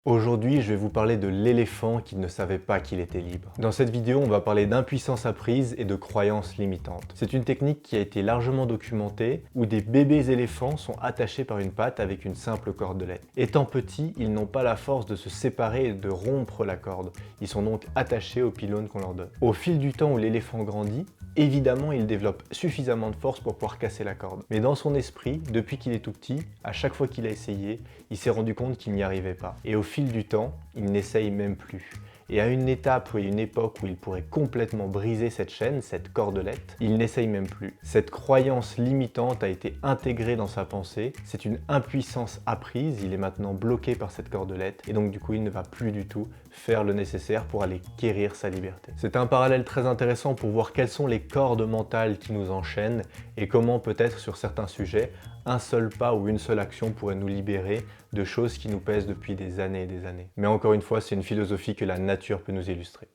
Aujourd'hui, je vais vous parler de l'éléphant qui ne savait pas qu'il était libre. Dans cette vidéo, on va parler d'impuissance apprise et de croyances limitantes. C'est une technique qui a été largement documentée, où des bébés éléphants sont attachés par une patte avec une simple cordelette. Étant petits, ils n'ont pas la force de se séparer et de rompre la corde. Ils sont donc attachés au pylône qu'on leur donne. Au fil du temps où l'éléphant grandit, évidemment, il développe suffisamment de force pour pouvoir casser la corde. Mais dans son esprit, depuis qu'il est tout petit, à chaque fois qu'il a essayé, il s'est rendu compte qu'il n'y arrivait pas. Et au fil du temps, il n'essaye même plus. Et à une étape ou à une époque où il pourrait complètement briser cette chaîne, cette cordelette, il n'essaye même plus. Cette croyance limitante a été intégrée dans sa pensée, c'est une impuissance apprise, il est maintenant bloqué par cette cordelette, et donc du coup il ne va plus du tout faire le nécessaire pour aller quérir sa liberté. C'est un parallèle très intéressant pour voir quelles sont les cordes mentales qui nous enchaînent, et comment peut-être sur certains sujets, un seul pas ou une seule action pourrait nous libérer de choses qui nous pèsent depuis des années et des années. Mais encore une fois, c'est une philosophie que la nature peut nous illustrer.